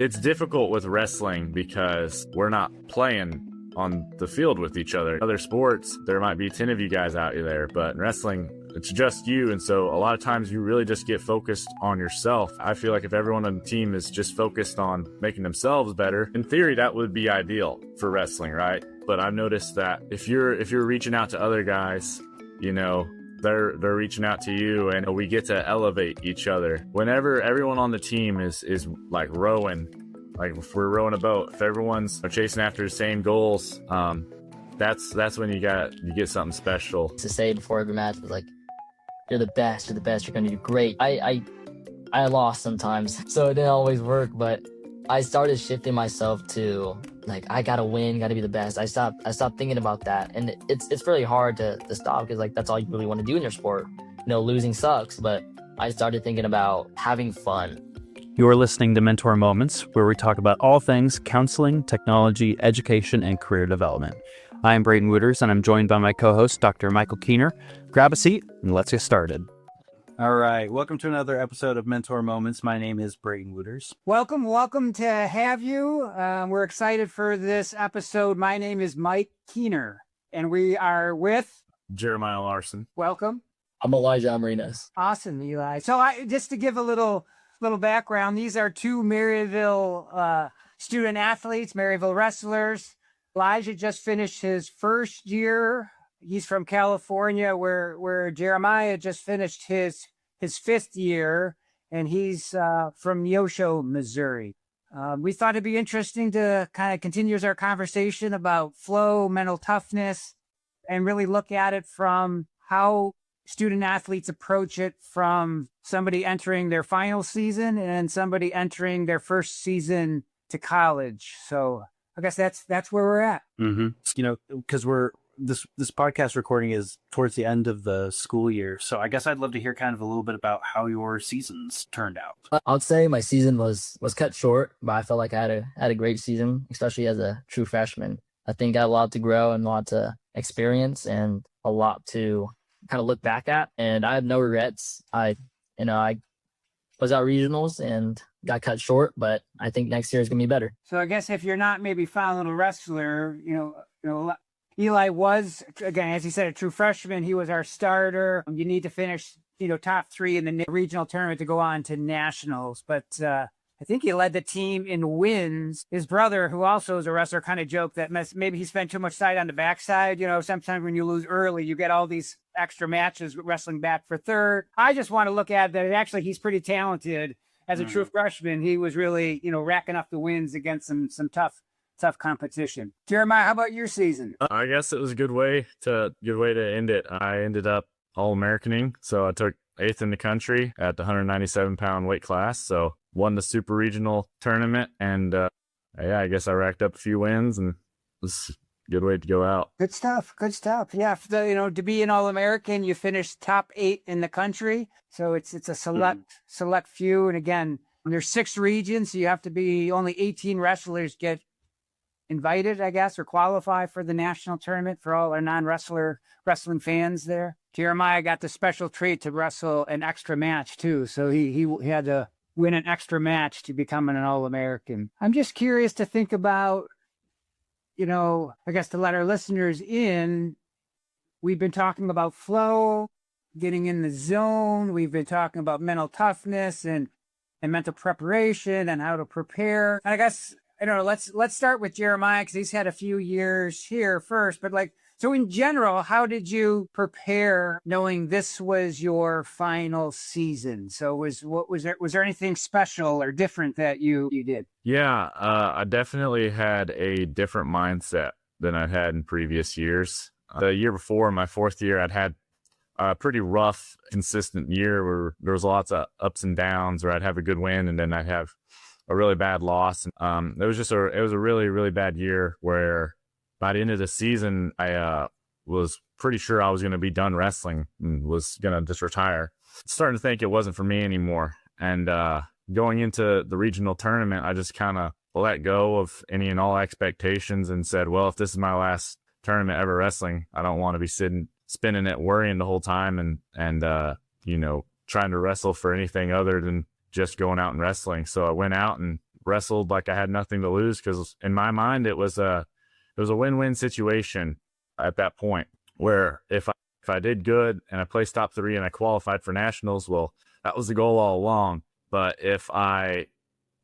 It's difficult with wrestling because we're not playing on the field with each other. Other sports, there might be 10 of you guys out there, but in wrestling, it's just you. And so a lot of times you really just get focused on yourself. I feel like if everyone on the team is just focused on making themselves better, in theory, that would be ideal for wrestling, right? But I've noticed that if you're reaching out to other guys, you know, they're reaching out to you, and we get to elevate each other. Whenever everyone on the team is like rowing, like if we're rowing a boat, if everyone's chasing after the same goals, that's when you get something special. To say before every match was like, you're the best, you're going to do great. I lost sometimes, so it didn't always work, but I started shifting myself to like, I gotta win, gotta be the best. I stopped thinking about that, and it's really hard to stop, because like that's all you really want to do in your sport. You know, losing sucks, but I started thinking about having fun. You're listening to Mentor Moments, where we talk about all things counseling, technology, education, and career development. I am Braden Wooters, and I'm joined by my co-host, Dr. Michael Keener. Grab a seat, and let's get started. All right, welcome to another episode of Mentor Moments. My name is Braden Wooters. Welcome to have you. We're excited for this episode. My name is Mike Keener, and we are with Jeremia Larson. Welcome. I'm Elijah Almarinez. Awesome, Eli. So just to give a little background, these are two Maryville student athletes, Maryville wrestlers. Elijah just finished his first year. He's from California, where Jeremiah just finished his fifth year, and he's from Neosho, Missouri. We thought it'd be interesting to kind of continue our conversation about flow, mental toughness, and really look at it from how student athletes approach it, from somebody entering their final season and somebody entering their first season to college. So I guess that's where we're at. Mm-hmm. You know, because this podcast recording is towards the end of the school year. So I guess I'd love to hear kind of a little bit about how your seasons turned out. I'd say my season was cut short, but I felt like I had a great season, especially as a true freshman. I think I had a lot to grow and a lot to experience and a lot to kind of look back at. And I have no regrets. I was out regionals and got cut short, but I think next year is going to be better. So I guess if you're not maybe following a wrestler, you know, Eli was, again, as he said, a true freshman. He was our starter. You need to finish, top three in the regional tournament to go on to nationals. But I think he led the team in wins. His brother, who also is a wrestler, kind of joked that maybe he spent too much time on the backside. You know, sometimes when you lose early, you get all these extra matches wrestling back for third. I just want to look at that. Actually, he's pretty talented. As a true freshman, he was really, racking up the wins against some tough competition. Jeremiah, how about your season? I guess it was a good way to end it. I ended up All-Americaning, so I took 8th in the country at the 197-pound weight class. So won the super regional tournament, and I guess I racked up a few wins, and it was a good way to go out. Good stuff. Yeah, to be an All-American, you finished top 8 in the country, so it's a select few. And again, there's 6 regions, so you have to be only 18 wrestlers get invited, I guess, or qualify for the national tournament for all our wrestling fans there. Jeremiah got the special treat to wrestle an extra match too. So he had to win an extra match to become an All-American. I'm just curious to think about, I guess to let our listeners in, we've been talking about flow, getting in the zone. We've been talking about mental toughness and mental preparation and how to prepare. And I guess, I don't know, let's start with Jeremiah, because he's had a few years here first. But so in general, how did you prepare knowing this was your final season? So was there anything special or different that you did? Yeah, I definitely had a different mindset than I'd had in previous years. The year before, my 4th year, I'd had a pretty rough, consistent year where there was lots of ups and downs, where I'd have a good win and then I'd have a really bad loss. It was a really, really bad year where by the end of the season, I was pretty sure I was going to be done wrestling and was going to just retire. Starting to think it wasn't for me anymore. And going into the regional tournament, I just kind of let go of any and all expectations and said, well, if this is my last tournament ever wrestling, I don't want to be spinning it, worrying the whole time and trying to wrestle for anything other than just going out and wrestling. So I went out and wrestled like I had nothing to lose, because in my mind it was a win-win situation at that point, where if I did good and I placed top 3 and I qualified for nationals, well, that was the goal all along. But if I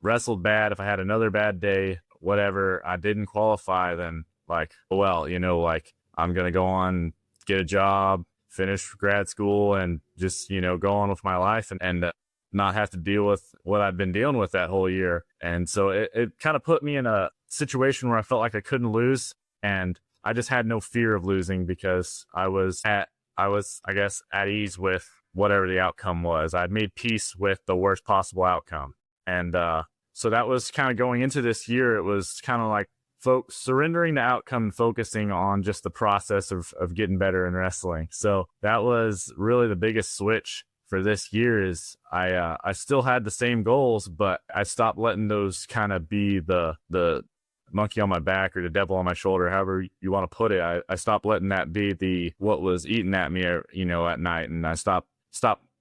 wrestled bad, if I had another bad day, whatever, I didn't qualify, then like, well, like I'm going to go on, get a job, finish grad school, and just, go on with my life and not have to deal with what I'd been dealing with that whole year. And so it kind of put me in a situation where I felt like I couldn't lose. And I just had no fear of losing, because I was, I guess, at ease with whatever the outcome was. I'd made peace with the worst possible outcome. And so that was kind of going into this year. It was kind of like surrendering the outcome and focusing on just the process of getting better in wrestling. So that was really the biggest switch for this year. Is I still had the same goals, but I stopped letting those kind of be the monkey on my back or the devil on my shoulder, however you want to put it. I stopped letting that be what was eating at me, at night. And I stopped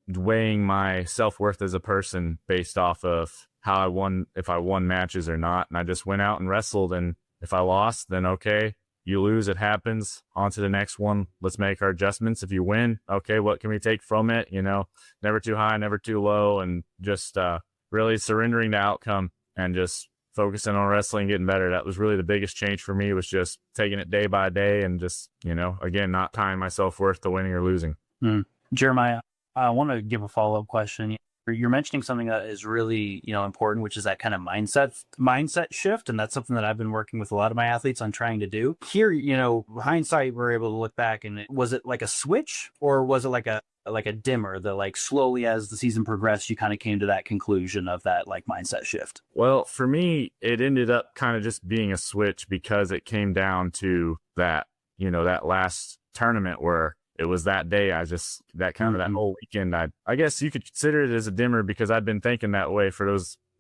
weighing my self-worth as a person based off of how I won, if I won matches or not. And I just went out and wrestled. And if I lost, then okay, you lose, it happens. On to the next one. Let's make our adjustments. If you win, okay, what can we take from it? Never too high, never too low. And just really surrendering the outcome and just focusing on wrestling, getting better. That was really the biggest change for me, was just taking it day by day and just, again, not tying my self-worth to winning or losing. Jeremiah, I want to give a follow-up question. You're mentioning something that is really, important, which is that kind of mindset shift. And that's something that I've been working with a lot of my athletes on trying to do. Here, hindsight, we're able to look back, and was it like a switch, or was it like a dimmer that, like, slowly as the season progressed, you kind of came to that conclusion of that like mindset shift? Well, for me, it ended up kind of just being a switch, because it came down to that, that last tournament where it was that day. That whole weekend, I guess you could consider it as a dimmer, because I'd been thinking that way for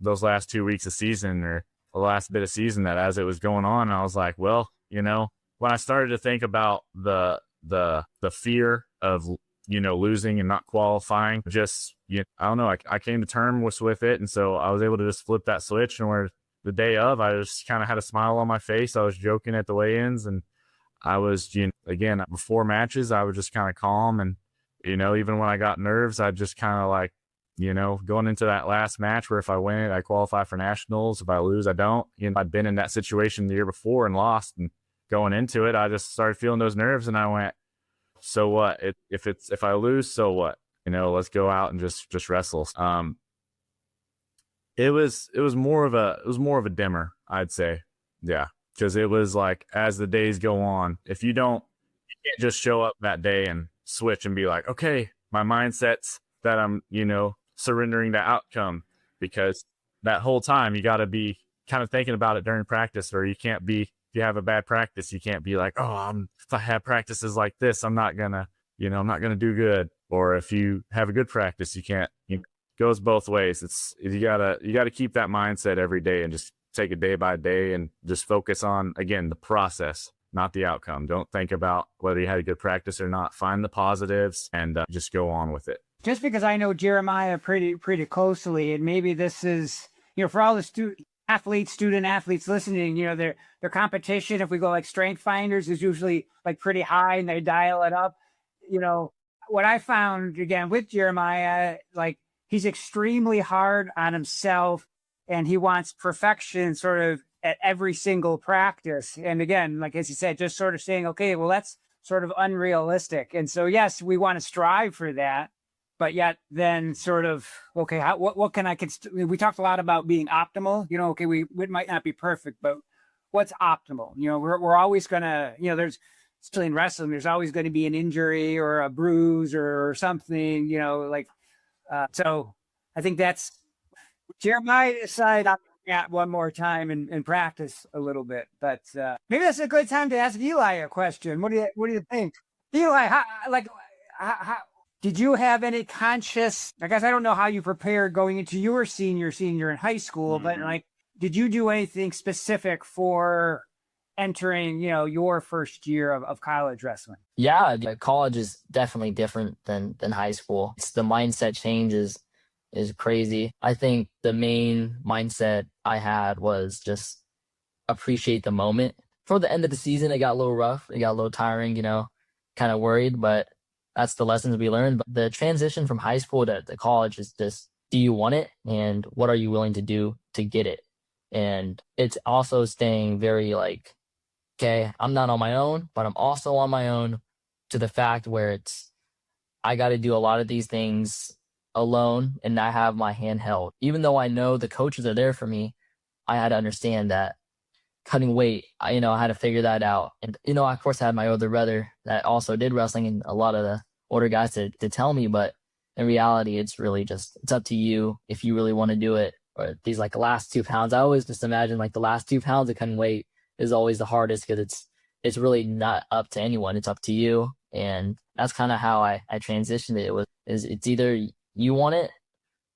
those last 2 weeks of season, or the last bit of season, that as it was going on, I was like, well, when I started to think about the fear of, losing and not qualifying, just, I don't know, I came to terms with it. And so I was able to just flip that switch, and where the day of, I just kind of had a smile on my face. I was joking at the weigh-ins, and I was, again, before matches, I was just kind of calm. And, even when I got nerves, I just kind of like, going into that last match where if I win it, I qualify for nationals. If I lose, I don't. I'd been in that situation the year before and lost. And going into it, I just started feeling those nerves, and I went, so what? If I lose, so what? Let's go out and just wrestle. It was more of a dimmer, I'd say. Yeah. Because it was like, as the days go on, if you can't just show up that day and switch and be like, okay, my mindset's that I'm, surrendering the outcome, because that whole time you got to be kind of thinking about it during practice, or you can't be, if you have a bad practice, you can't be like, if I have practices like this, I'm not gonna do good. Or if you have a good practice, you can't, it goes both ways. You gotta keep that mindset every day, and just take it day by day, and just focus on, again, the process, not the outcome. Don't think about whether you had a good practice or not. Find the positives and just go on with it. Just because I know Jeremiah pretty closely, and maybe this is, for all the student athletes listening, their competition, if we go like strength finders, is usually like pretty high, and they dial it up. What I found, again, with Jeremiah, like, he's extremely hard on himself, and he wants perfection sort of at every single practice. And again, like, as you said, just sort of saying, okay, well, that's sort of unrealistic. And so, yes, we want to strive for that, but yet then sort of, okay, what can I, we talked a lot about being optimal, okay, we might not be perfect, but what's optimal? We're always going to, there's still in wrestling, there's always going to be an injury or a bruise or something, so I think that's, Jeremiah decided I'm at one more time and practice a little bit, but maybe that's a good time to ask Eli a question. What do you think, Eli? How did you have any conscious? I guess I don't know how you prepared going into your senior in high school, but like, did you do anything specific for entering, your first year of college wrestling? Yeah, college is definitely different than high school. It's the mindset changes is crazy. I think the main mindset I had was just appreciate the moment. For the end of the season, it got a little rough. It got a little tiring, kind of worried, but that's the lessons we learned. But the transition from high school to college is just, do you want it? And what are you willing to do to get it? And it's also staying very like, okay, I'm not on my own, but I'm also on my own, to the fact where I got to do a lot of these things alone and not have my hand held. Even though I know the coaches are there for me, I had to understand that cutting weight, I had to figure that out. And, I of course had my older brother that also did wrestling, and a lot of the older guys to tell me, but in reality, it's really just, it's up to you if you really want to do it. Or these like last 2 pounds, I always just imagine like the last 2 pounds of cutting weight is always the hardest, because it's really not up to anyone. It's up to you. And that's kind of how I transitioned it. It's either you want it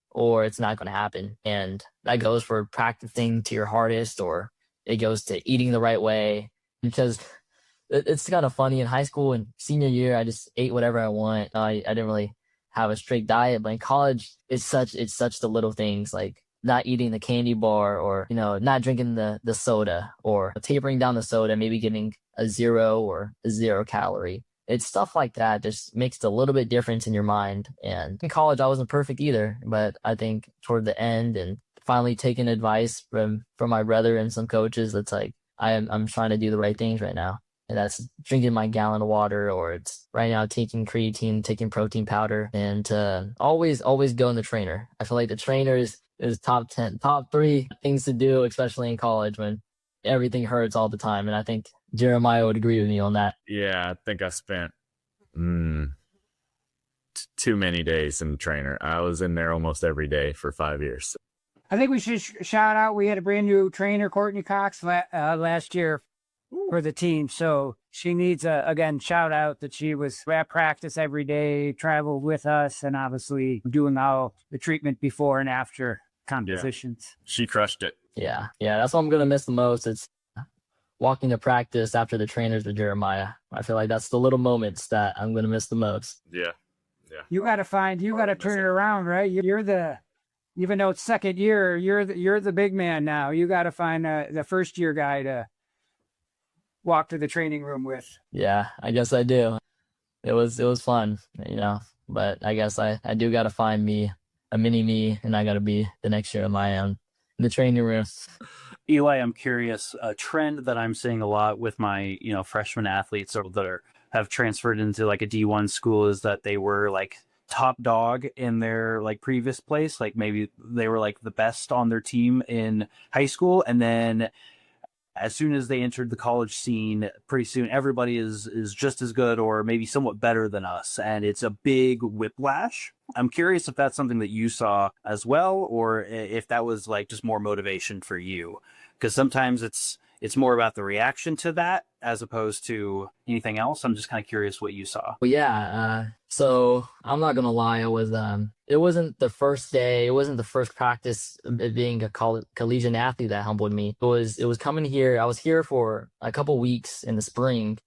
or it's not going to happen. And that goes for practicing to your hardest, or it goes to eating the right way. Because it's kind of funny, in high school and senior year, I just ate whatever I want. I didn't really have a strict diet, but in college, it's such the little things, like not eating the candy bar, or, not drinking the soda, or tapering down the soda, maybe getting a 0 calorie. It's stuff like that just makes a little bit difference in your mind. And in college, I wasn't perfect either, but I think toward the end, and finally taking advice from my brother and some coaches, that's like, I'm trying to do the right things right now. And that's drinking my gallon of water, or it's right now taking creatine, taking protein powder, and always go in the trainer. I feel like the trainer is top 10, top 3 things to do, especially in college when everything hurts all the time. And I think Jeremiah would agree with me on that. Yeah, I think I spent too many days in the trainer. I was in there almost every day for 5 years. I think we should shout out, we had a brand new trainer, Courtney Cox, last year for the team. So she needs again, shout out that she was at practice every day, traveled with us, and obviously doing all the treatment before and after competitions. Yeah. She crushed it. Yeah. That's what I'm going to miss the most. It's walking to practice after the trainers with Jeremiah. I feel like that's the little moments that I'm going to miss the most. Yeah. You got to turn it around, right? Even though it's second year, you're the big man now. You got to find the first year guy to walk to the training room with. Yeah, I guess I do. It was fun, but I guess I do got to find me a mini me, and I got to be the next year of my own in the training room. Eli, I'm curious, a trend that I'm seeing a lot with my, freshman athletes that have transferred into like a D1 school is that they were like top dog in their like previous place. Like maybe they were like the best on their team in high school. And then as soon as they entered the college scene, pretty soon everybody is just as good or maybe somewhat better than us. And it's a big whiplash. I'm curious if that's something that you saw as well, or if that was like just more motivation for you. Because sometimes it's more about the reaction to that as opposed to anything else. I'm just kind of curious what you saw. Well, yeah. So I'm not gonna lie. It wasn't the first day. It wasn't the first practice of being a collegiate athlete that humbled me. It was coming here. I was here for a couple weeks in the spring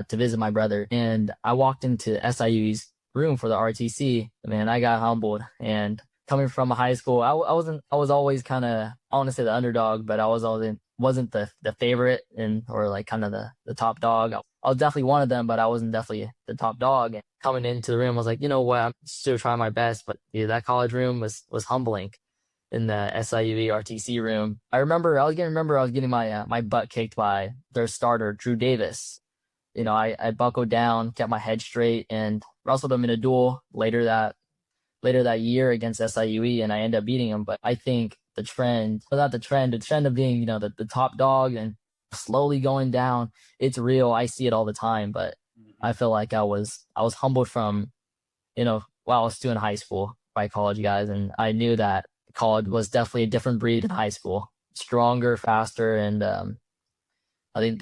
to visit my brother, and I walked into SIU's room for the RTC. Man, I got humbled. And coming from a high school, I was always kind of, I want to say the underdog, but I wasn't the favorite or like kind of the top dog. I was definitely one of them, but I wasn't definitely the top dog. And coming into the room, I was like, you know what, I'm still trying my best. But yeah, that college room was humbling. In the SIUE RTC room, I was getting my butt kicked by their starter, Drew Davis. I buckled down, kept my head straight, and wrestled him in a duel later that year against SIUE, and I ended up beating him. But I think the trend of being, the top dog and slowly going down, it's real. I see it all the time. But I feel like I was humbled from, while I was still in high school by college guys, and I knew that college was definitely a different breed than high school, stronger, faster, and I think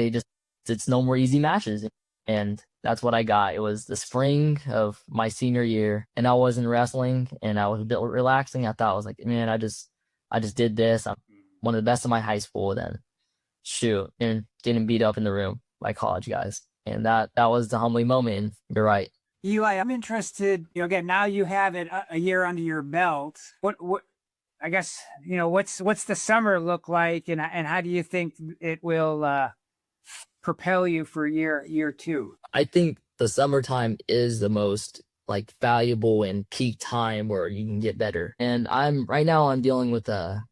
it's no more easy matches. And that's what I got. It was the spring of my senior year, and I wasn't wrestling, and I was a bit relaxing. I thought, I was like, man, I just did this. I'm one of the best in my high school. Then shoot, and getting beat up in the room by college guys. And that was the humbling moment. And you're right. Eli, I'm interested, again, now you have it a year under your belt. What, I guess, what's the summer look like, and how do you think it will propel you for year two? I think the summertime is the most like valuable and peak time where you can get better. And I'm dealing with a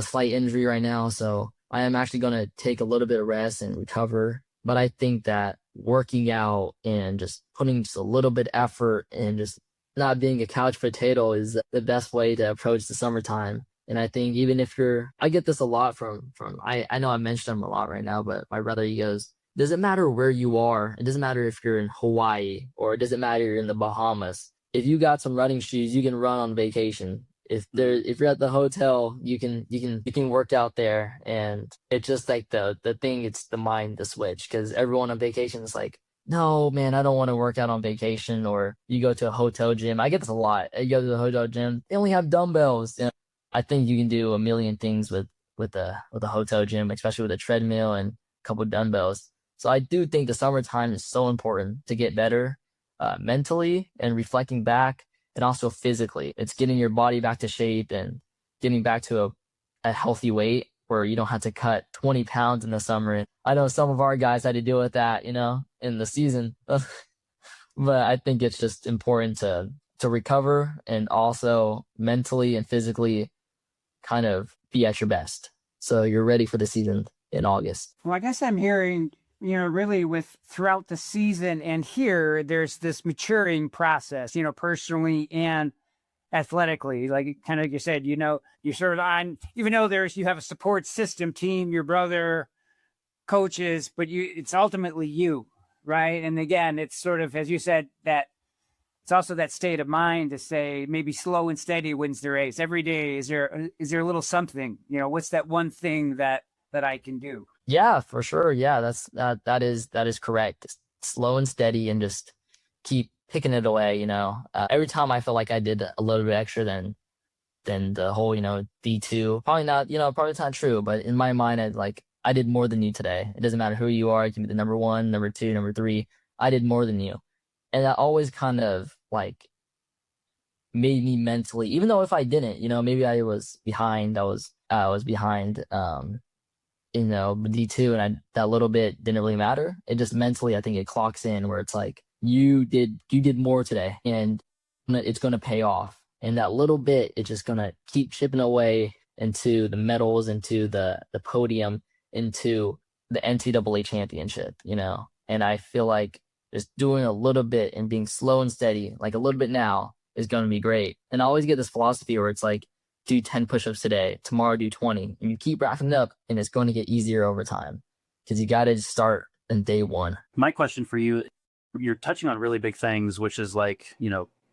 slight injury right now, so I am actually going to take a little bit of rest and recover. But I think that working out and just putting just a little bit effort and just not being a couch potato is the best way to approach the summertime. And I think even if I get this a lot from I know I mentioned him a lot right now, but my brother, he goes, doesn't matter where you are. It doesn't matter if you're in Hawaii or it doesn't matter you're in the Bahamas. If you got some running shoes, you can run on vacation. If you're at the hotel, you can work out there. And it's just like the thing, it's the mind, the switch, because everyone on vacation is like, no, man, I don't want to work out on vacation. Or you go to a hotel gym. I get this a lot. You go to the hotel gym, they only have dumbbells. You know, I think you can do a million things with a hotel gym, especially with a treadmill and a couple dumbbells. So I do think the summertime is so important to get better mentally and reflecting back, and also physically. It's getting your body back to shape and getting back to a healthy weight where you don't have to cut 20 pounds in the summer. And I know some of our guys had to deal with that, in the season. But I think it's just important to recover and also mentally and physically kind of be at your best, so you're ready for the season in August. Well, I guess I'm hearing, really with throughout the season and here, there's this maturing process, personally and athletically. Like kind of like you said, you're sort of on, even though you have a support system, team, your brother, coaches, but it's ultimately you, right? And again, it's sort of, as you said, that it's also that state of mind to say maybe slow and steady wins the race. Every day, is there a little something, what's that one thing that I can do? Yeah, for sure. Yeah, that is correct. Slow and steady and just keep picking it away, every time I feel like I did a little bit extra than the whole, D2, probably it's not true, but in my mind, I did more than you today. It doesn't matter who you are. You can be the number one, number two, number three. I did more than you. And that always kind of made me mentally, even though if I didn't, maybe I was behind, I was behind, D2, and that little bit didn't really matter. It just mentally, I think it clocks in where it's like, you did more today and it's going to pay off. And that little bit, it's just going to keep chipping away into the medals, into the podium, into the NCAA championship, and I feel like just doing a little bit and being slow and steady, like a little bit now, is going to be great. And I always get this philosophy where it's like, do 10 push-ups today, tomorrow do 20, and you keep racking it up, and it's going to get easier over time because you got to start in day one. My question for you, you're touching on really big things, which is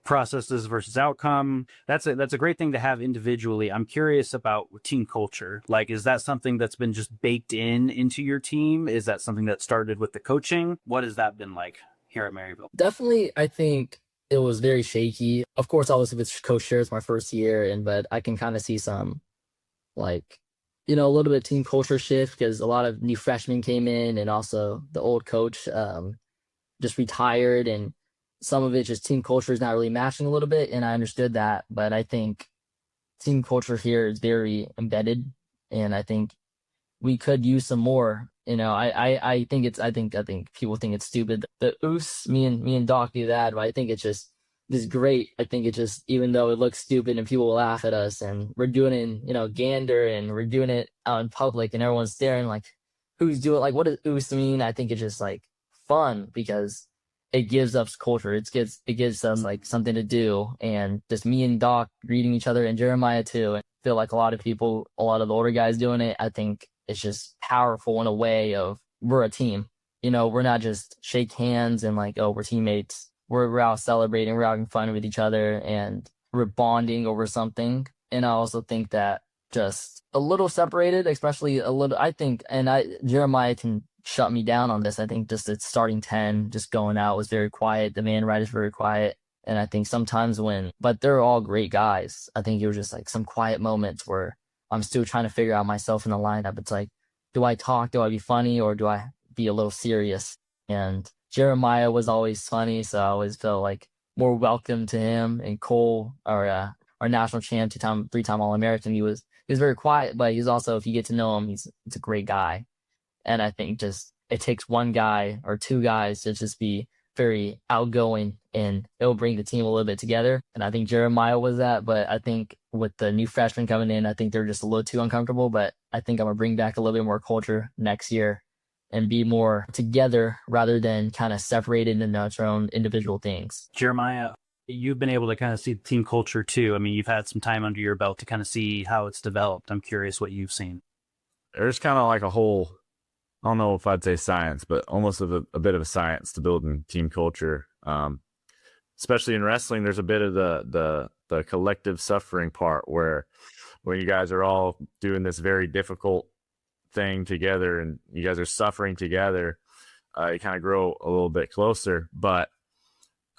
processes versus outcome. That's a great thing to have individually. I'm curious about team culture. Is that something that's been just baked into your team? Is that something that started with the coaching? What has that been like here at Maryville? Definitely, I think it was very shaky. Of course, I was with Coach Scherz my first year, but I can kind of see some, a little bit of team culture shift because a lot of new freshmen came in, and also the old coach just retired, and some of it just team culture is not really matching a little bit, and I understood that. But I think team culture here is very embedded, and I think we could use some more. I think people think it's stupid. The oos, me and Doc do that, but I think it's great. I think it just, even though it looks stupid and people will laugh at us, and we're doing it in, Gander, and we're doing it out in public, and everyone's staring like, who's doing, what does oos mean? I think it's just fun because it gives us culture. It gives us something to do, and just me and Doc greeting each other, and Jeremia too. And I feel like a lot of the older guys doing it. I think it's just powerful in a way of, we're a team. We're not just shake hands and we're teammates. We're out celebrating, we're having fun with each other, and we're bonding over something. And I also think that just a little separated, especially a little, I think, and Jeremia can shut me down on this. I think just its starting 10, just going out, was very quiet. The man right is very quiet. And I think sometimes but they're all great guys. I think it was just some quiet moments where I'm still trying to figure out myself in the lineup. It's do I talk? Do I be funny? Or do I be a little serious? And Jeremiah was always funny, so I always felt like more welcome to him. And Cole, our national champ, three-time All-American, he was very quiet, but he's also, if you get to know him, he's a great guy. And I think just it takes one guy or two guys to just be very outgoing, and it'll bring the team a little bit together. And I think Jeremiah was that, but I think with the new freshmen coming in, I think they're just a little too uncomfortable. But I think I'm gonna bring back a little bit more culture next year and be more together rather than kind of separated into their own individual things. Jeremiah, you've been able to kind of see the team culture too. I mean, you've had some time under your belt to kind of see how it's developed. I'm curious what you've seen. There's kind of like a whole, I don't know if I'd say science, but almost a bit of a science to building team culture. Especially in wrestling, there's a bit of the collective suffering part where you guys are all doing this very difficult thing together and you guys are suffering together. You kind of grow a little bit closer, but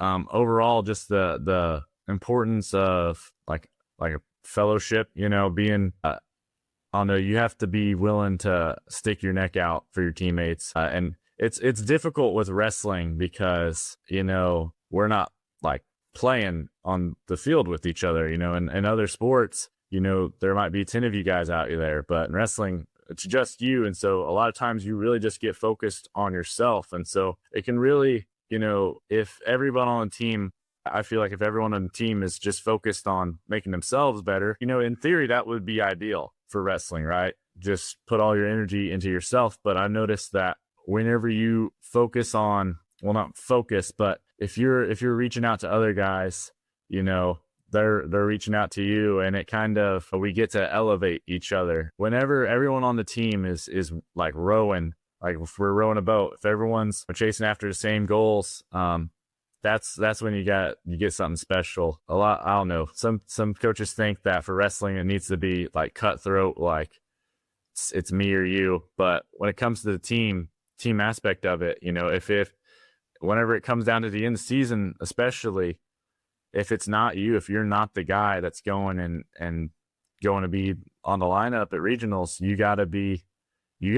overall, just the importance of like a fellowship, being I don't know, you have to be willing to stick your neck out for your teammates. And it's difficult with wrestling because, we're not like playing on the field with each other, in other sports, there might be 10 of you guys out there, but in wrestling, it's just you. And so a lot of times you really just get focused on yourself. And so it can really, if everyone on the team, I feel like if everyone on the team is just focused on making themselves better, in theory, that would be ideal for wrestling, right? Just put all your energy into yourself. But I noticed that whenever you focus on, well, not focus, but if you're reaching out to other guys, they're reaching out to you, and it kind of, we get to elevate each other. Whenever everyone on the team is like rowing, like if we're rowing a boat, if everyone's chasing after the same goals, that's when you get something special. A lot, I don't know. Some coaches think that for wrestling it needs to be like cutthroat, like it's me or you. But when it comes to the team aspect of it, if whenever it comes down to the end of the season, especially if it's not you, if you're not the guy that's going and going to be on the lineup at regionals, you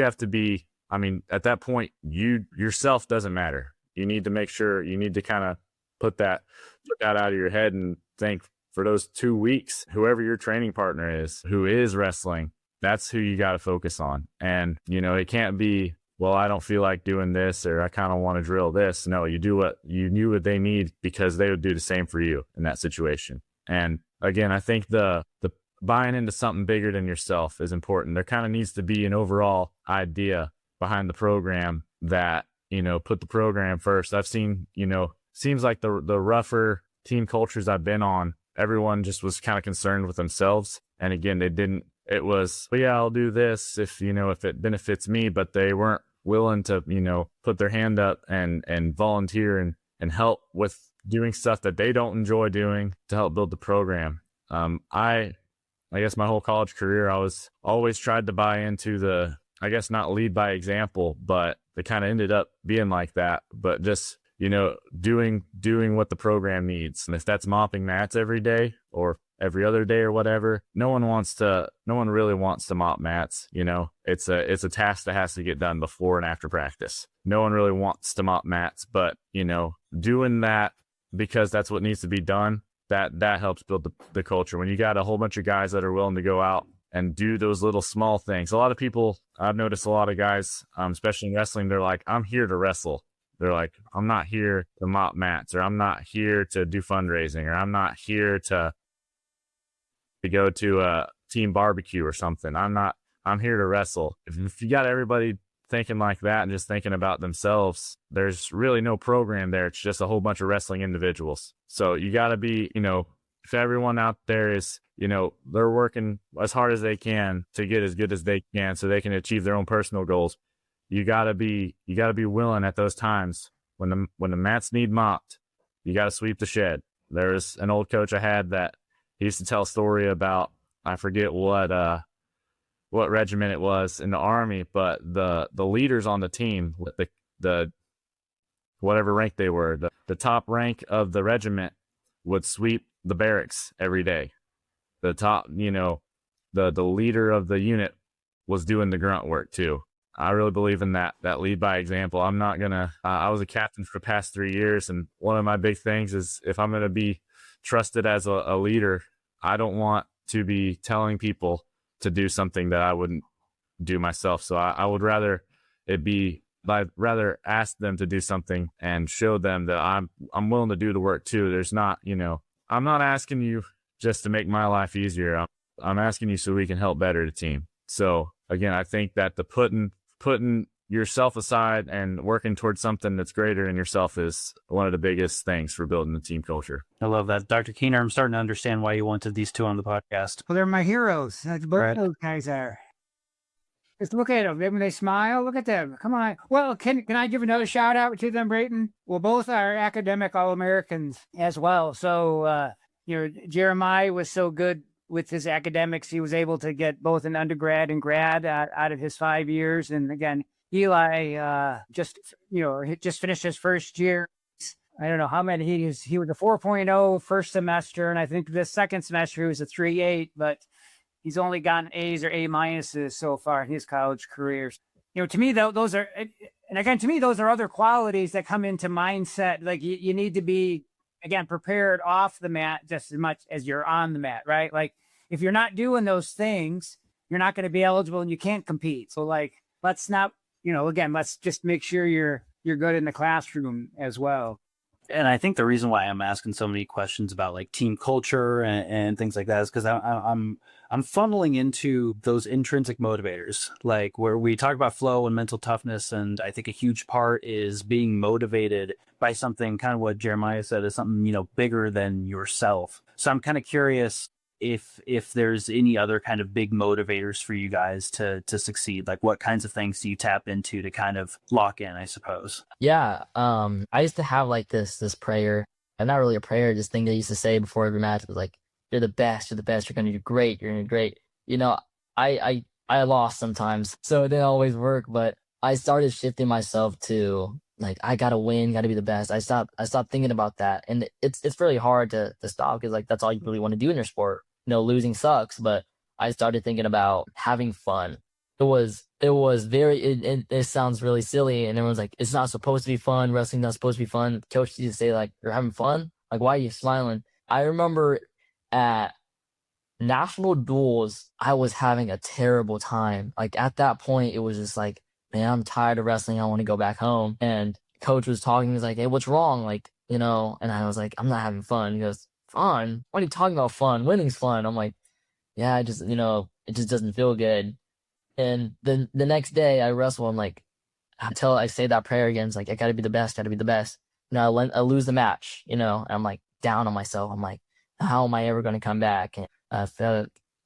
have to be, I mean, at that point, yourself doesn't matter. You need to make sure, you need to kind of put that out of your head and think for those 2 weeks, whoever your training partner is, who is wrestling, that's who you got to focus on. And, it can't be, well, I don't feel like doing this, or I kind of want to drill this. No, you knew what they need because they would do the same for you in that situation. And again, I think the buying into something bigger than yourself is important. There kind of needs to be an overall idea behind the program that, put the program first. I've seen, seems like the rougher team cultures I've been on, everyone just was kind of concerned with themselves. And again, it was, well, yeah, I'll do this if it benefits me, but they weren't willing to, put their hand up and volunteer and help with doing stuff that they don't enjoy doing to help build the program. I guess my whole college career, I was always tried to buy into I guess not lead by example, but it kind of ended up being like that. But just, doing what the program needs. And if that's mopping mats every day or every other day or whatever, no one really wants to mop mats. It's a task that has to get done before and after practice. No one really wants to mop mats, but, doing that because that's what needs to be done, that helps build the culture. When you got a whole bunch of guys that are willing to go out and do those little small things. A lot of people, I've noticed a lot of guys, especially in wrestling, they're like, I'm here to wrestle. They're like, I'm not here to mop mats, or I'm not here to do fundraising, or I'm not here to go to a team barbecue or something. I'm here to wrestle. If you got everybody thinking like that and just thinking about themselves, there's really no program there. It's just a whole bunch of wrestling individuals. So you got to be, if everyone out there is, they're working as hard as they can to get as good as they can so they can achieve their own personal goals. You gotta be willing at those times when the mats need mopped, you gotta sweep the shed. There's an old coach I had that he used to tell a story about, I forget what regiment it was in the Army, but the leaders on the team, the whatever rank they were, the top rank of the regiment would sweep the barracks every day. The top, the leader of the unit was doing the grunt work too. I really believe in that lead by example. I'm not gonna. I was a captain for the past 3 years, and one of my big things is if I'm gonna be trusted as a leader, I don't want to be telling people to do something that I wouldn't do myself. So I would rather I'd rather ask them to do something and show them that I'm willing to do the work too. There's not, I'm not asking you just to make my life easier. I'm asking you so we can help better the team. So again, I think that the putting yourself aside and working towards something that's greater than yourself is one of the biggest things for building the team culture. I love that. Dr. Keener, I'm starting to understand why you wanted these two on the podcast. Well, they're my heroes. That's what Right. those guys are. Just look at them. When they smile, look at them. Come on. Well, can I give another shout out to them, Brayton? Well, both are academic All-Americans as well. So, Jeremiah was so good with his academics. He was able to get both an undergrad and grad out of his 5 years. And again, Eli just finished his first year. I don't know how many he was a 4.0 first semester, and I think this second semester he was a 3.8, but he's only gotten A's or A minuses so far in his college careers. To me, those are, and again, to me, those are other qualities that come into mindset. Like you need to be, again, prepared off the mat just as much as you're on the mat, right? Like if you're not doing those things, you're not going to be eligible and you can't compete. So like, let's not, let's just make sure you're good in the classroom as well. And I think the reason why I'm asking so many questions about like team culture and things like that is because I'm funneling into those intrinsic motivators, like where we talk about flow and mental toughness. And I think a huge part is being motivated by something, kind of what Jeremiah said, is something, bigger than yourself. So I'm kind of curious if there's any other kind of big motivators for you guys to succeed. Like what kinds of things do you tap into to kind of lock in, I suppose? Yeah. I used to have like this prayer, and not really a prayer, this thing they used to say before every match was like, you're the best, you're going to do great, you're going to do great. I lost sometimes, so it didn't always work, but I started shifting myself to like, I gotta win, gotta be the best. I stopped thinking about that. And it's really hard to stop because like, that's all you really want to do in your sport. Losing sucks, but I started thinking about having fun. It was very, it sounds really silly. And everyone's like, it's not supposed to be fun. Wrestling's not supposed to be fun. Coach used to say like, you're having fun. Like, why are you smiling? I remember at national duels, I was having a terrible time. Like at that point, it was just like, man, I'm tired of wrestling. I want to go back home. And coach was talking. He was like, hey, what's wrong? Like, and I was like, I'm not having fun. He goes, fun? What are you talking about fun? Winning's fun. I'm like, yeah, it just doesn't feel good. And then the next day I wrestle, I'm like, until I say that prayer again, it's like, I gotta be the best, gotta be the best. I lose the match, and I'm like down on myself. I'm like, how am I ever going to come back? And I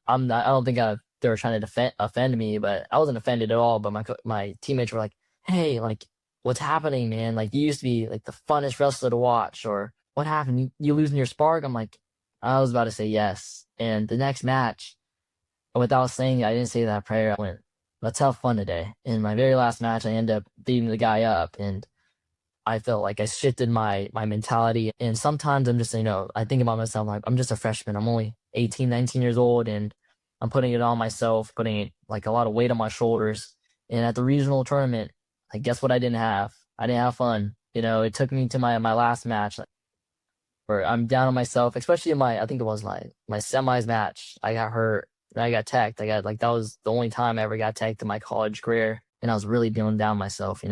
don't think they were trying to offend me, but I wasn't offended at all. But my teammates were like, hey, like, what's happening, man? Like, you used to be like the funnest wrestler to watch, or what happened? You losing your spark? I'm like, I was about to say yes. And the next match, without saying it, I didn't say that prayer. I went, let's have fun today. In my very last match, I ended up beating the guy up, and I felt like I shifted my mentality. And sometimes I'm just, I think about myself like, I'm just a freshman. I'm only 18, 19 years old, and I'm putting it on myself, putting like a lot of weight on my shoulders. And at the regional tournament, like, guess what I didn't have? I didn't have fun. It took me to my last match, where I'm down on myself, especially in I think it was my semis match. I got hurt and I got teched. That was the only time I ever got teched in my college career. And I was really feeling down myself,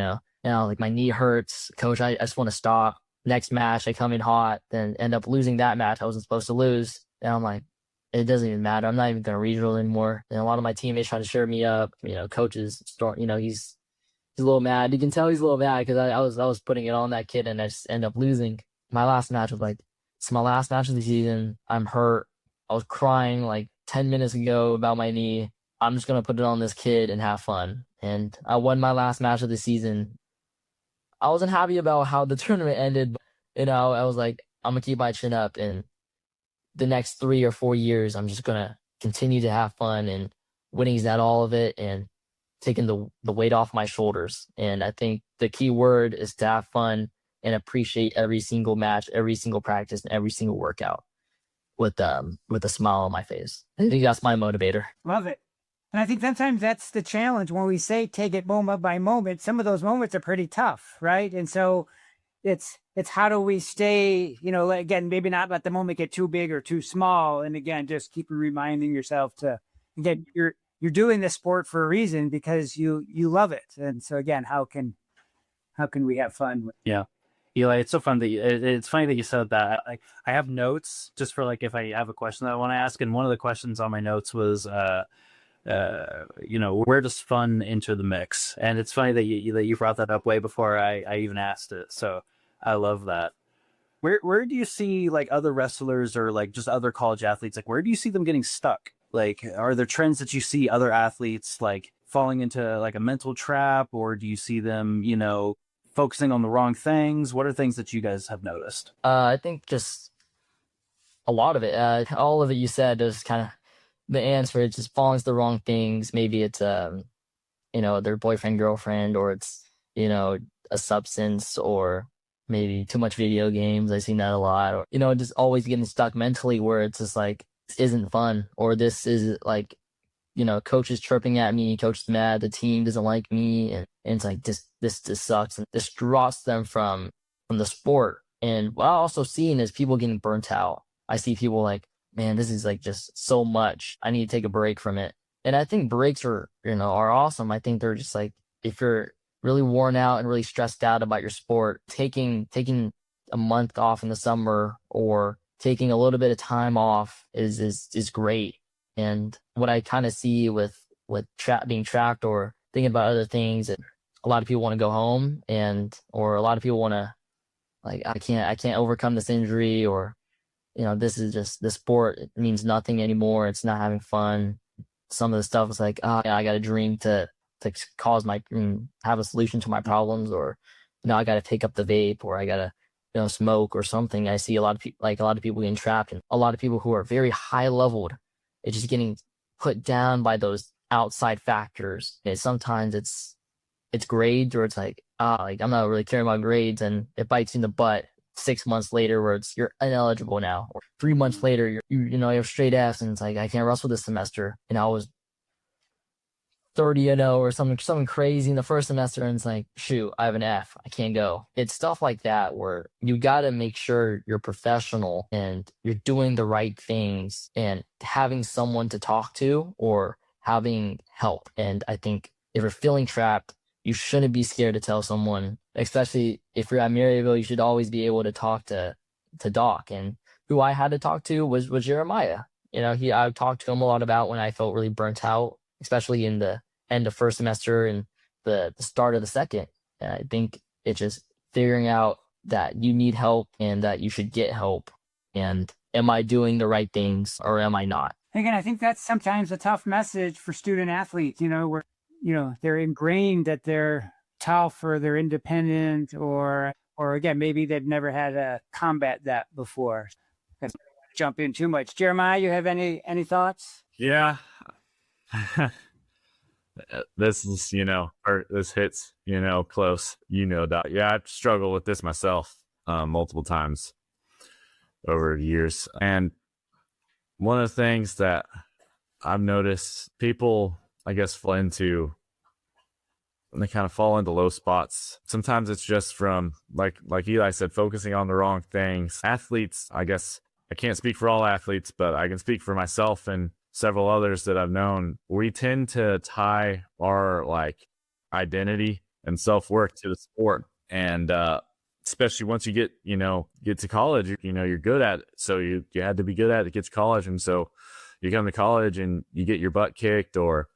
like my knee hurts. Coach, I just want to stop. Next match, I come in hot, then end up losing that match I wasn't supposed to lose. And I'm like, it doesn't even matter. I'm not even going to regional anymore. And a lot of my teammates trying to cheer me up. Coaches start, he's a little mad. You can tell he's a little mad because I was putting it on that kid, and I just end up losing. My last match was like, it's my last match of the season. I'm hurt. I was crying like 10 minutes ago about my knee. I'm just going to put it on this kid and have fun. And I won my last match of the season. I wasn't happy about how the tournament ended, but, I was like, I'm going to keep my chin up, and the next 3 or 4 years, I'm just going to continue to have fun, and winning's not all of it, and taking the weight off my shoulders. And I think the key word is to have fun and appreciate every single match, every single practice, and every single workout with a smile on my face. I think that's my motivator. Love it. And I think sometimes that's the challenge when we say take it moment by moment. Some of those moments are pretty tough, right? And so it's how do we stay, again, maybe not let the moment get too big or too small. And again, just keep reminding yourself to, again, you're doing this sport for a reason because you love it. And so again, how can we have fun with Yeah. Eli, it's so fun that it's funny that you said that. Like, I have notes just for like if I have a question that I want to ask, and one of the questions on my notes was, where does fun enter the mix? And it's funny that you brought that up way before I even asked it. So I love that. Where do you see like other wrestlers or like just other college athletes? Like, where do you see them getting stuck? Like, are there trends that you see other athletes like falling into like a mental trap, or do you see them, focusing on the wrong things? What are things that you guys have noticed? I think just a lot of it. All of it you said is kind of the answer. It's just falling to the wrong things. Maybe it's their boyfriend, girlfriend, or it's a substance, or maybe too much video games. I've seen that a lot. Or just always getting stuck mentally where it's just like this isn't fun, or this is like coach is chirping at me, coach is mad, the team doesn't like me, and it's like this sucks, and this drops them from the sport. And what I also seen is people getting burnt out. I see people like, man, this is like just so much. I need to take a break from it. And I think breaks are awesome. I think they're just like, if you're really worn out and really stressed out about your sport, taking a month off in the summer or taking a little bit of time off is great. And what I kind of see with being trapped or thinking about other things, a lot of people want to go home, or a lot of people want to like, I can't overcome this injury, or this is just the sport. It means nothing anymore. It's not having fun. Some of the stuff is like, I got a dream to have a solution to my problems, or I got to take up the vape, or I got to smoke or something. I see a lot of people getting trapped, and a lot of people who are very high leveled. It's just getting put down by those outside factors. And sometimes it's grades, or it's like, I'm not really caring about grades, and it bites you in the butt 6 months later where you're ineligible now, or 3 months later you're straight F's, and it's like, I can't wrestle this semester, and I was 30 or something crazy in the first semester, and it's like, shoot, I have an F, I can't go. It's stuff like that where you got to make sure you're professional and you're doing the right things and having someone to talk to or having help. And I think if you're feeling trapped, you shouldn't be scared to tell someone, especially if you're at Maryville. You should always be able to talk to Doc. And who I had to talk to was Jeremia. I talked to him a lot about when I felt really burnt out, especially in the end of first semester and the start of the second. And I think it's just figuring out that you need help and that you should get help. And am I doing the right things or am I not? Again, I think that's sometimes a tough message for student athletes, where, they're ingrained that they're tough or they're independent, or again, maybe they've never had to combat that before. I don't want to jump in too much. Jeremiah, you have any thoughts? Yeah. This is, this hits, close, Doc. Yeah, I've struggled with this myself multiple times over the years. And one of the things that I've noticed people, I guess, fall into, and they kind of fall into low spots. Sometimes it's just from, like Eli said, focusing on the wrong things. Athletes, I guess, I can't speak for all athletes, but I can speak for myself and several others that I've known. We tend to tie our identity and self-worth to the sport. And especially once you get to college, you're good at it. So you had to be good at it to get to college. And so you come to college and you get your butt kicked, or,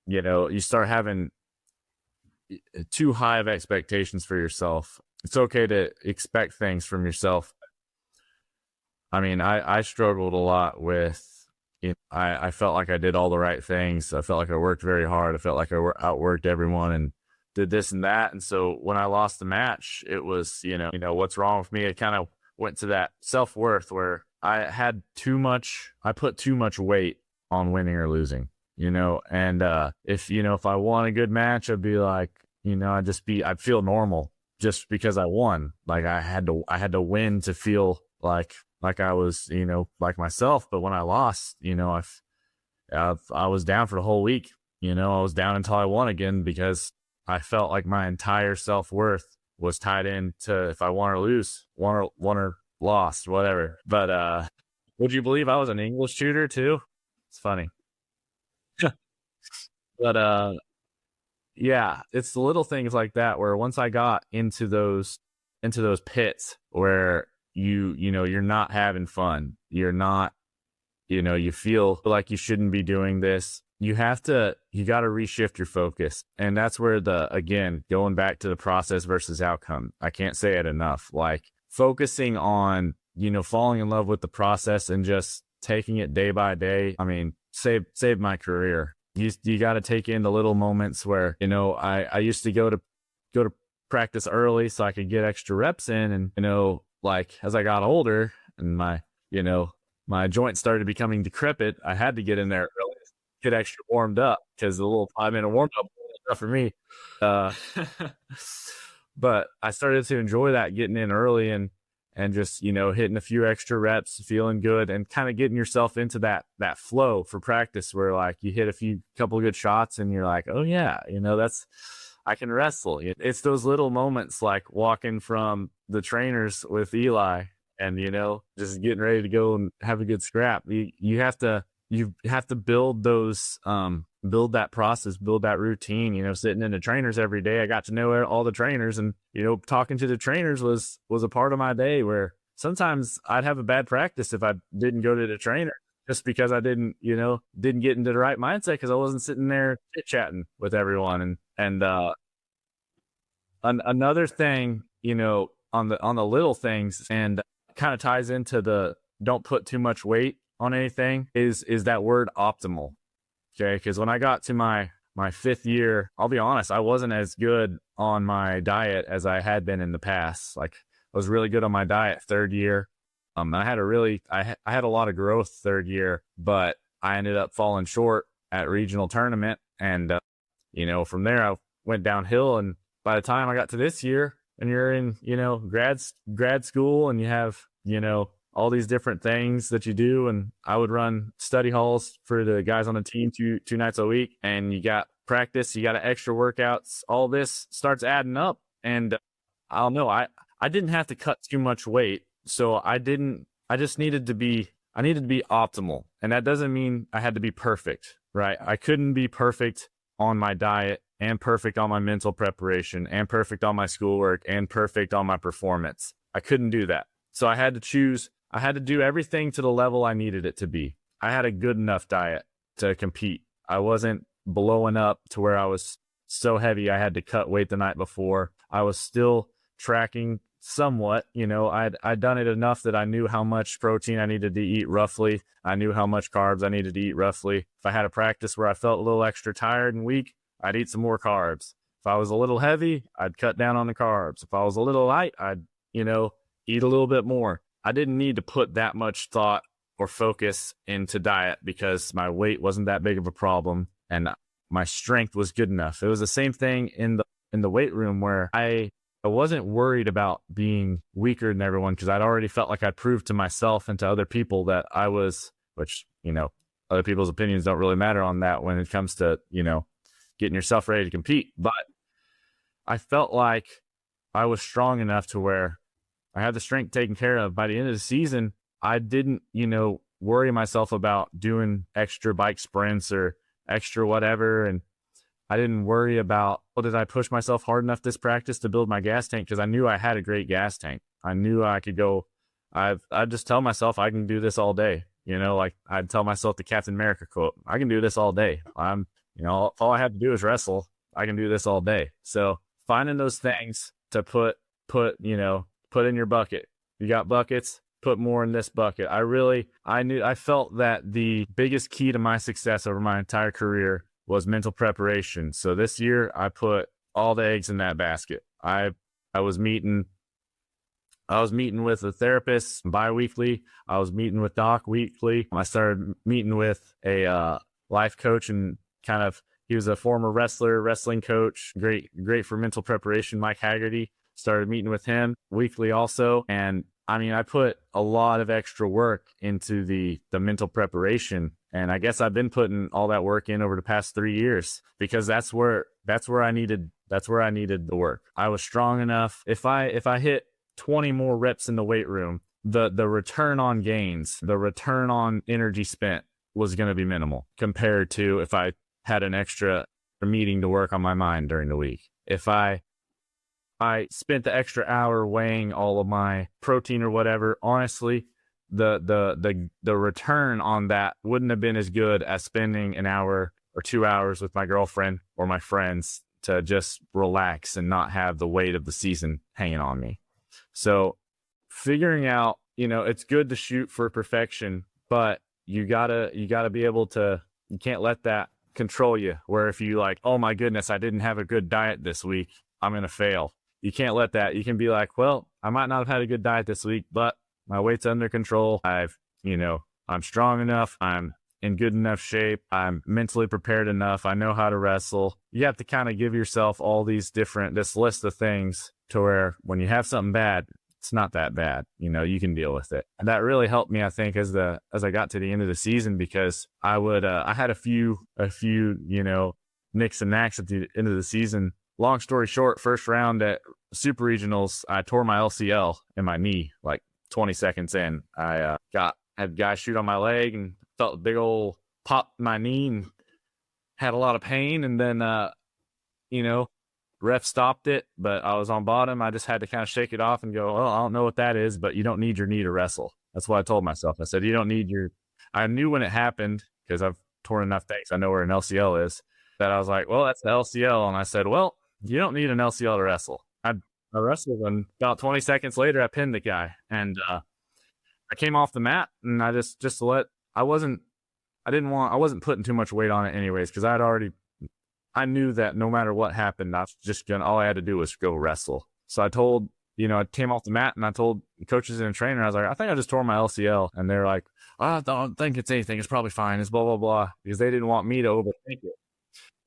you start having too high of expectations for yourself. It's okay to expect things from yourself. I mean, I struggled a lot with, I felt like I did all the right things. I felt like I worked very hard. I felt like I outworked everyone and did this and that. And so when I lost the match, it was, what's wrong with me? It kind of went to that self-worth where I put too much weight on winning or losing, and if I won a good match, I'd be like, I'd feel normal just because I won. Like I had to win to feel like I was, like myself. But when I lost, I was down for the whole week. I was down until I won again because I felt like my entire self-worth was tied into if I won or lose, won or lost, whatever. But would you believe I was an English tutor too? It's funny. But yeah, it's the little things like that where once I got into those pits where you're not having fun, you're not, you feel like you shouldn't be doing this. You got to reshift your focus. And that's where again, going back to the process versus outcome. I can't say it enough. Like focusing on, falling in love with the process and just taking it day by day. I mean, saved my career. You got to take in the little moments where, I used to go to practice early so I could get extra reps in. And, like as I got older and my joints started becoming decrepit, I had to get in there early, get extra warmed up because the little 5-minute warm up was enough for me. But I started to enjoy that, getting in early and just, hitting a few extra reps, feeling good and kind of getting yourself into that flow for practice where like you hit couple of good shots and you're like, oh yeah, I can wrestle. It's those little moments like walking from the trainers with Eli and, just getting ready to go and have a good scrap. You have to build those, build that process, build that routine, sitting in the trainers every day. I got to know all the trainers and, talking to the trainers was a part of my day where sometimes I'd have a bad practice if I didn't go to the trainer just because I didn't get into the right mindset because I wasn't sitting there chit chatting with everyone. And another thing, on the little things and kind of ties into the don't put too much weight on anything is that word optimal. Okay. Cause when I got to my 5th year, I'll be honest, I wasn't as good on my diet as I had been in the past. Like I was really good on my diet 3rd year. I had a lot of growth 3rd year, but I ended up falling short at regional tournament. And, from there I went downhill. And by the time I got to this year and you're in, grad school and you have, all these different things that you do. And I would run study halls for the guys on the team two nights a week. And you got practice, you got extra workouts. All this starts adding up. And I don't know, I didn't have to cut too much weight. So I needed to be optimal. And that doesn't mean I had to be perfect, right? I couldn't be perfect on my diet and perfect on my mental preparation and perfect on my schoolwork and perfect on my performance. I couldn't do that. So I had to choose. I had to do everything to the level I needed it to be. I had a good enough diet to compete. I wasn't blowing up to where I was so heavy I had to cut weight the night before. I was still tracking somewhat. I'd done it enough that I knew how much protein I needed to eat roughly. I knew how much carbs I needed to eat roughly. If I had a practice where I felt a little extra tired and weak, I'd eat some more carbs. If I was a little heavy, I'd cut down on the carbs. If I was a little light, I'd, eat a little bit more. I didn't need to put that much thought or focus into diet because my weight wasn't that big of a problem and my strength was good enough. It was the same thing in the weight room where I wasn't worried about being weaker than everyone because I'd already felt like I'd proved to myself and to other people that I was, which, other people's opinions don't really matter on that when it comes to, getting yourself ready to compete. But I felt like I was strong enough to where I had the strength taken care of. By the end of the season, I didn't, worry myself about doing extra bike sprints or extra whatever. And I didn't worry about, did I push myself hard enough this practice to build my gas tank? Because I knew I had a great gas tank. I knew I could go. I'd just tell myself I can do this all day. Like I'd tell myself the Captain America quote, I can do this all day. All I have to do is wrestle. I can do this all day. So finding those things to put in your bucket. You got buckets, put more in this bucket. I felt that the biggest key to my success over my entire career was mental preparation. So this year I put all the eggs in that basket. I was meeting with a therapist bi-weekly. I was meeting with Doc weekly. I started meeting with a life coach and he was a former wrestling coach, great for mental preparation, Mike Haggerty. Started meeting with him weekly also. And I put a lot of extra work into the mental preparation And I guess I've been putting all that work in over the past 3 years because that's where I needed the work. I was strong enough. If I hit 20 more reps in the weight room, the return on gains, the return on energy spent was going to be minimal compared to if I had an extra meeting to work on my mind during the week. If I spent the extra hour weighing all of my protein or whatever, honestly, the return on that wouldn't have been as good as spending an hour or 2 hours with my girlfriend or my friends to just relax and not have the weight of the season hanging on me. So figuring out, it's good to shoot for perfection, but you gotta be able to, you can't let that control you, where if you like, oh my goodness, I didn't have a good diet this week, I'm going to fail. You can't let that. You can be like, well, I might not have had a good diet this week, but my weight's under control. I'm strong enough. I'm in good enough shape. I'm mentally prepared enough. I know how to wrestle. You have to kind of give yourself all this list of things to where when you have something bad, it's not that bad. You can deal with it. And that really helped me, I think, as I got to the end of the season, because I had a few, nicks and knacks at the end of the season. Long story short, first round at Super Regionals, I tore my LCL in my knee, like 20 seconds in. I had guys shoot on my leg and felt a big old pop in my knee and had a lot of pain. And then, ref stopped it, but I was on bottom. I just had to kind of shake it off and go, well, I don't know what that is, but you don't need your knee to wrestle. That's what I told myself. I said, you don't need I knew when it happened, because I've torn enough things. I know where an LCL is, that I was like, well, that's the LCL. And I said, well, you don't need an LCL to wrestle. I wrestled, and about 20 seconds later, I pinned the guy, and I came off the mat, and I I wasn't putting too much weight on it anyways, because I knew that no matter what happened, all I had to do was go wrestle. So I told, I came off the mat, and I told the coaches and the trainer, I was like, I think I just tore my LCL. And they're like, I don't think it's anything. It's probably fine. It's blah, blah, blah, because they didn't want me to overthink it,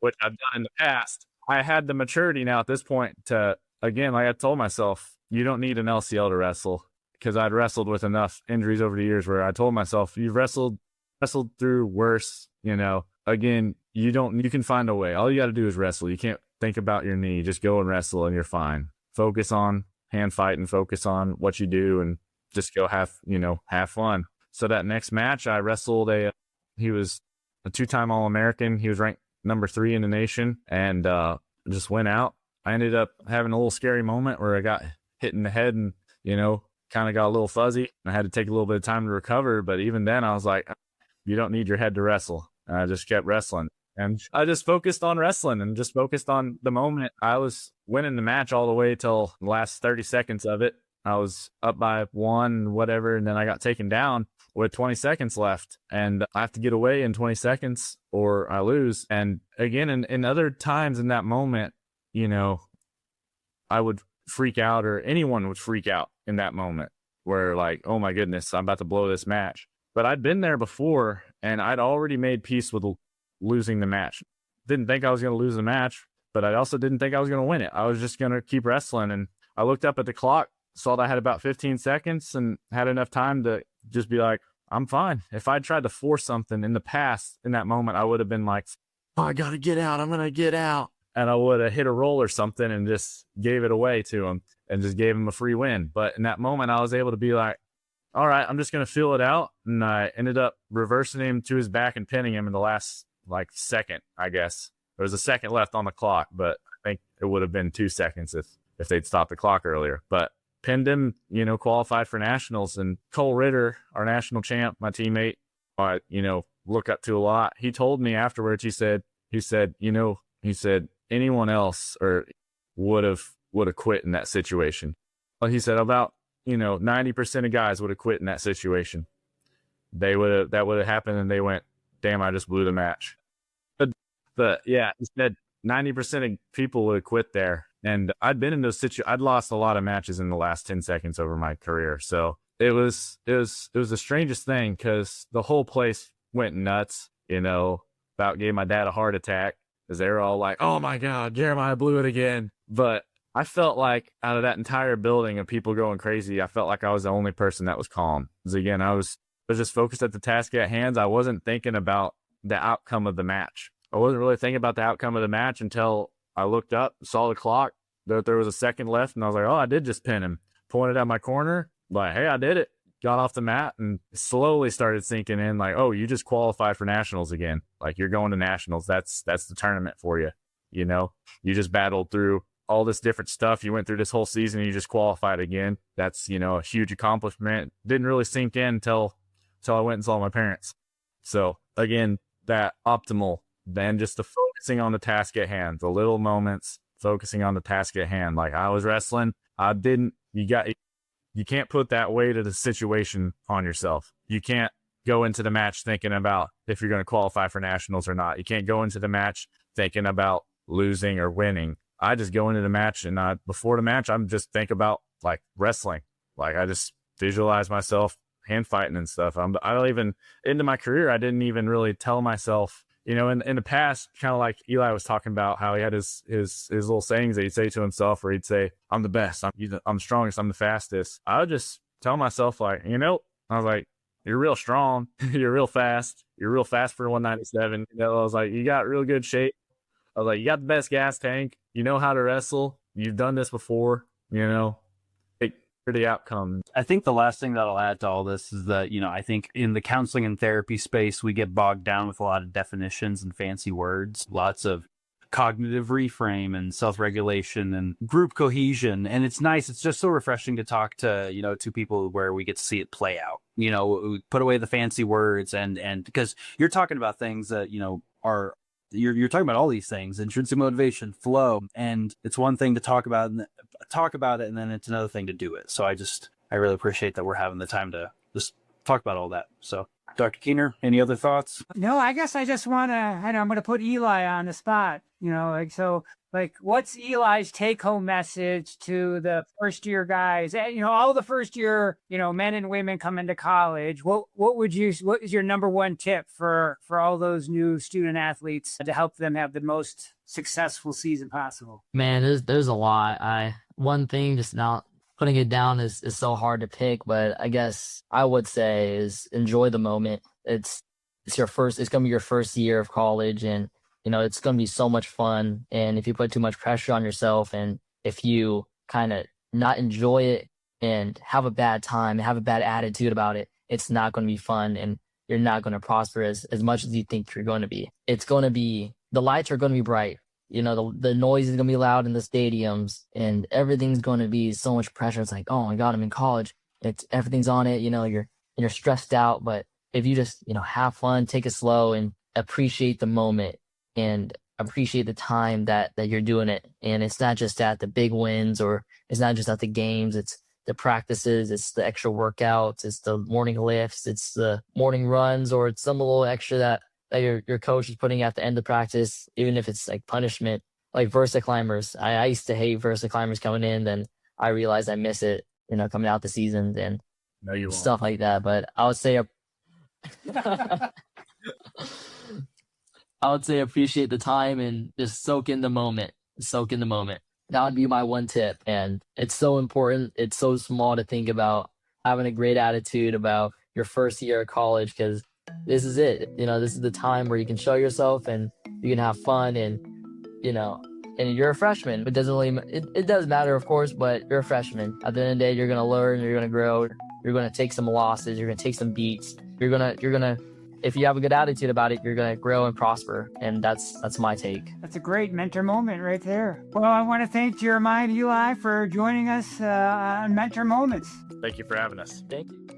which I've done in the past. I had the maturity now at this point to, again, like I told myself, you don't need an LCL to wrestle, because I'd wrestled with enough injuries over the years where I told myself, you've wrestled through worse, again, you can find a way. All you got to do is wrestle. You can't think about your knee. Just go and wrestle and you're fine. Focus on hand fight and focus on what you do and just go have fun. So that next match, I wrestled he was a 2-time All-American. He was ranked number 3 in the nation, and just went out. I ended up having a little scary moment where I got hit in the head and, kind of got a little fuzzy. I had to take a little bit of time to recover. But even then I was like, you don't need your head to wrestle. And I just kept wrestling, and I just focused on wrestling and just focused on the moment. I was winning the match all the way till the last 30 seconds of it. I was up by 1, whatever. And then I got taken down with 20 seconds left, and I have to get away in 20 seconds or I lose. And again, in other times in that moment, I would freak out, or anyone would freak out in that moment where like, oh my goodness, I'm about to blow this match. But I'd been there before, and I'd already made peace with losing the match. Didn't think I was going to lose the match, but I also didn't think I was going to win it. I was just going to keep wrestling. And I looked up at the clock, saw that I had about 15 seconds and had enough time to just be like, I'm fine. If I'd tried to force something in the past, in that moment, I would have been like, oh, I got to get out. I'm going to get out. And I would have hit a roll or something and just gave it away to him and just gave him a free win. But in that moment, I was able to be like, all right, I'm just going to feel it out. And I ended up reversing him to his back and pinning him in the last second, I guess. There was a second left on the clock, but I think it would have been 2 seconds if they'd stopped the clock earlier. But pinned him, qualified for nationals. And Cole Ritter, our national champ, my teammate, I, look up to a lot. He told me afterwards, he said, anyone else would have quit in that situation. Well, he said about, 90% of guys would have quit in that situation. That would have happened, and they went, damn, I just blew the match. But yeah, he said 90% of people would have quit there. And I'd been in those I'd lost a lot of matches in the last 10 seconds over my career. So it was the strangest thing, because the whole place went nuts, about gave my dad a heart attack, because they were all like, oh my God, Jeremiah blew it again. But I felt like out of that entire building of people going crazy, I felt like I was the only person that was calm. Because again, I was I was just focused at the task at hand. I wasn't thinking about the outcome of the match. I wasn't really thinking about the outcome of the match until I looked up, saw the clock, that there was a second left, and I was like, oh, I did just pin him. Pointed at my corner, like, hey, I did it. Got off the mat and slowly started sinking in, like, oh, you just qualified for nationals again. Like, you're going to nationals. That's the tournament for you. You know, you just battled through all this different stuff. You went through this whole season and you just qualified again. That's, you know, a huge accomplishment. Didn't really sink in until I went and saw my parents. So again, that optimal, then just the focusing on the task at hand, the little moments, focusing on the task at hand. Like, I was wrestling. You can't put that weight of the situation on yourself. You can't go into the match thinking about if you're going to qualify for nationals or not. You can't go into the match thinking about losing or winning. I just go into the match, and before the match, I'm just think about like wrestling. Like, I just visualize myself hand fighting and stuff. I don't even, into my career, I didn't even really tell myself, you know, in the past, kind of like Eli was talking about how he had his little sayings that he'd say to himself, where he'd say, I'm the best, I'm the strongest, I'm the fastest. I would just tell myself, like, you know, I was like, you're real strong, you're real fast for 197. You know, I was like, you got real good shape. I was like, you got the best gas tank, you know how to wrestle, you've done this before, you know, for the outcome. I think the last thing that I'll add to all this is that, you know, I think in the counseling and therapy space, we get bogged down with a lot of definitions and fancy words, lots of cognitive reframe and self-regulation and group cohesion. And it's nice. It's just so refreshing to talk to, you know, to people where we get to see it play out. You know, we put away the fancy words and because you're talking about things that, you know, you're talking about all these things, intrinsic motivation, flow, and it's one thing to talk about it, and then it's another thing to do it. So I really appreciate that we're having the time to just talk about all that. So, Dr. Keener, any other thoughts? No, I guess I just want to, I'm going to put Eli on the spot, you know, like, so, like, what's Eli's take-home message to the first-year guys? You know, all the first-year, you know, men and women come into college. What is your number one tip for all those new student athletes to help them have the most successful season possible? Man, there's a lot. One thing, just not putting it down is so hard to pick, but I guess I would say is enjoy the moment. It's going to be your first year of college, and you know, it's going to be so much fun. And if you put too much pressure on yourself, and if you kind of not enjoy it and have a bad time and have a bad attitude about it, it's not going to be fun, and you're not going to prosper as much as you think you're going to be. It's going to be, the lights are going to be bright. You know, the noise is going to be loud in the stadiums, and everything's going to be so much pressure. It's like, oh my God, I'm in college. Everything's on it. You know, you're stressed out. But if you just, you know, have fun, take it slow, and appreciate the moment and appreciate the time that you're doing it. And it's not just at the big wins, or it's not just at the games. It's the practices, it's the extra workouts, it's the morning lifts, it's the morning runs, or it's some little extra that your coach is putting at the end of practice, even if it's like punishment, like Versa climbers. I used to hate Versa climbers coming in, then I realized I miss it, you know, coming out the seasons and stuff like that. But I would say appreciate the time and just soak in the moment. That would be my one tip. And it's so important. It's so small to think about having a great attitude about your first year of college, because this is it. You know, this is the time where you can show yourself and you can have fun, and, you know, and you're a freshman. It doesn't really, it does matter, of course, but you're a freshman. At the end of the day, you're going to learn, you're going to grow, you're going to take some losses, you're going to take some beats. You're going to, if you have a good attitude about it, you're going to grow and prosper. And that's my take. That's a great mentor moment right there. Well, I want to thank Jeremiah and Eli for joining us on Mentor Moments. Thank you for having us. Thank you.